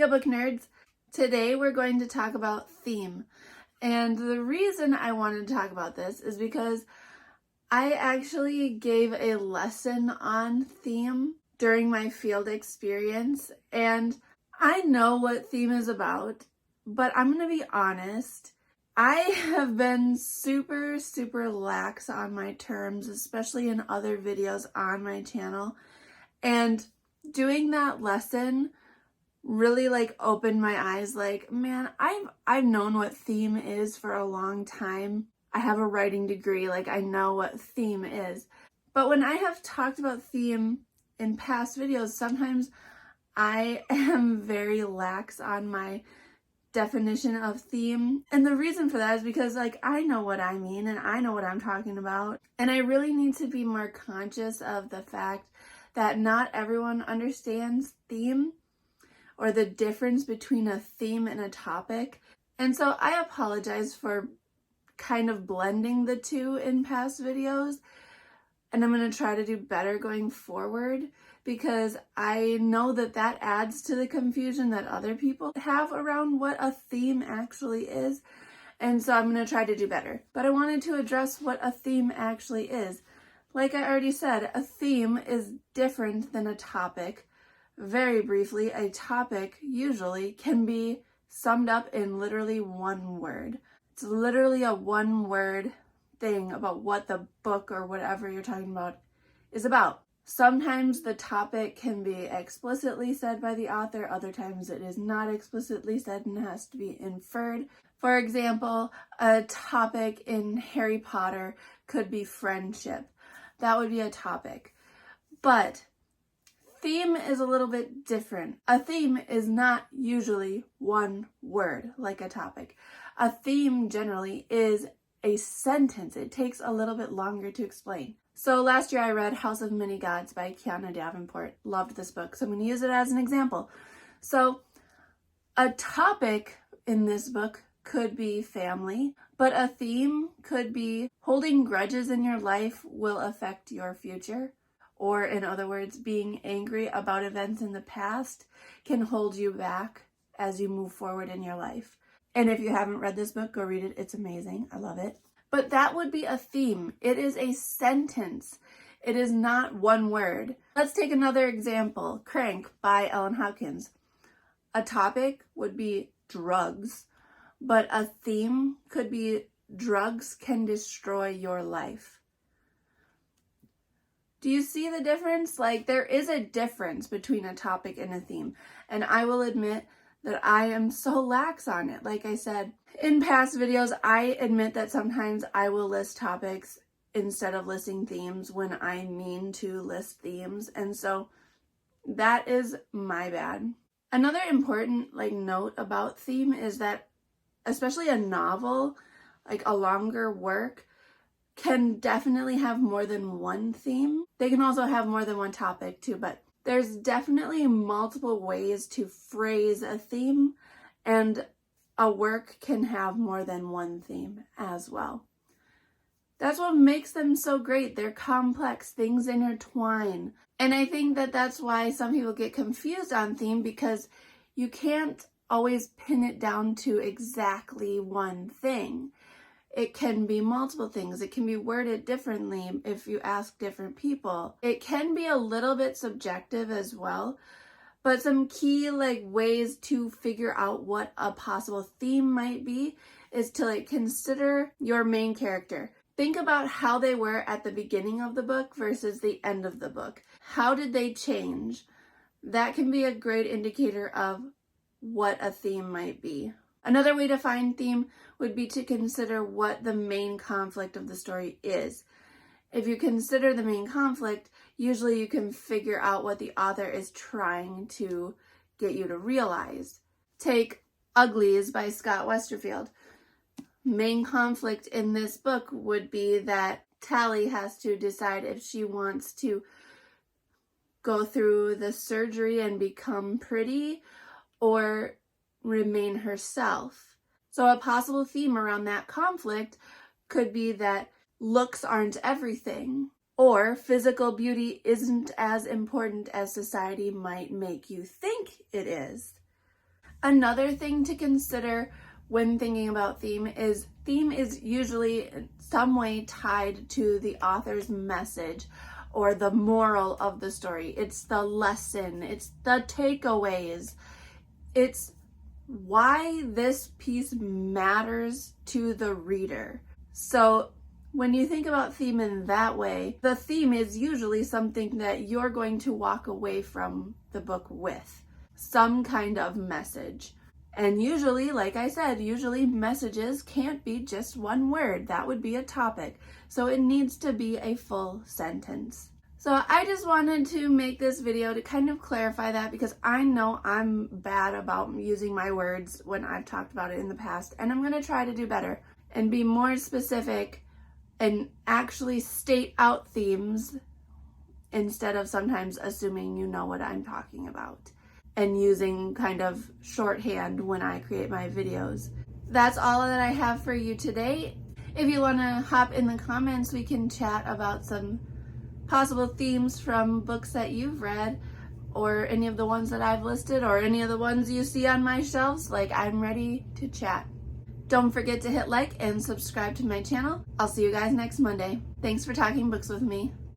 Yo, book nerds! Today we're going to talk about theme. And the reason I wanted to talk about this is because I actually gave a lesson on theme during my field experience. And I know what theme is about, but I'm going to be honest. I have been super lax on my terms, especially in other videos on my channel. And doing that lesson really opened my eyes. Man, I've known what theme is for a long time. I have a writing degree, I know what theme is. But when I have talked about theme in past videos, sometimes I am very lax on my definition of theme. And the reason for that is because I know what I mean and I know what I'm talking about. And I really need to be more conscious of the fact that not everyone understands theme or the difference between a theme and a topic. And so I apologize for kind of blending the two in past videos. And I'm going to try to do better going forward because I know that that adds to the confusion that other people have around what a theme actually is. And so I'm going to try to do better. But I wanted to address what a theme actually is. Like I already said, a theme is different than a topic. Very briefly, a topic usually can be summed up in literally one word. It's literally a one-word thing about what the book or whatever you're talking about is about. Sometimes the topic can be explicitly said by the author, other times it is not explicitly said and has to be inferred. For example, a topic in Harry Potter could be friendship. That would be a topic. But theme is a little bit different. A theme is not usually one word like a topic. A theme generally is a sentence. It takes a little bit longer to explain. So last year I read House of Many Gods by Kiana Davenport. Loved this book, so I'm going to use it as an example. So a topic in this book could be family, but a theme could be holding grudges in your life will affect your future. Or in other words, being angry about events in the past can hold you back as you move forward in your life. And if you haven't read this book, go read it. It's amazing. I love it. But that would be a theme. It is a sentence. It is not one word. Let's take another example. Crank by Ellen Hopkins. A topic would be drugs, but a theme could be drugs can destroy your life. Do you see the difference? There is a difference between a topic and a theme. And I will admit that I am so lax on it. Like I said, in past videos, I admit that sometimes I will list topics instead of listing themes when I mean to list themes. And so that is my bad. Another important note about theme is that especially a novel, a longer work, can definitely have more than one theme. They can also have more than one topic too, but there's definitely multiple ways to phrase a theme, and a work can have more than one theme as well. That's what makes them so great. They're complex, things intertwine. And I think that that's why some people get confused on theme, because you can't always pin it down to exactly one thing. It can be multiple things. It can be worded differently if you ask different people. It can be a little bit subjective as well, but some key ways to figure out what a possible theme might be is to consider your main character. Think about how they were at the beginning of the book versus the end of the book. How did they change? That can be a great indicator of what a theme might be. Another way to find theme would be to consider what the main conflict of the story is. If you consider the main conflict, usually you can figure out what the author is trying to get you to realize. Take Uglies by Scott Westerfeld. Main conflict in this book would be that Tally has to decide if she wants to go through the surgery and become pretty or remain herself. So a possible theme around that conflict could be that looks aren't everything, or physical beauty isn't as important as society might make you think it is. Another thing to consider when thinking about theme is usually in some way tied to the author's message or the moral of the story. It's the lesson, it's the takeaways, it's why this piece matters to the reader. So when you think about theme in that way, the theme is usually something that you're going to walk away from the book with, some kind of message. And usually, like I said, usually messages can't be just one word. That would be a topic. So it needs to be a full sentence. So I just wanted to make this video to kind of clarify that, because I know I'm bad about using my words when I've talked about it in the past, and I'm going to try to do better and be more specific and actually state out themes instead of sometimes assuming you know what I'm talking about and using kind of shorthand when I create my videos. That's all that I have for you today. If you want to hop in the comments, we can chat about some possible themes from books that you've read, or any of the ones that I've listed, or any of the ones you see on my shelves. Like, I'm ready to chat. Don't forget to hit like and subscribe to my channel. I'll see you guys next Monday. Thanks for talking books with me.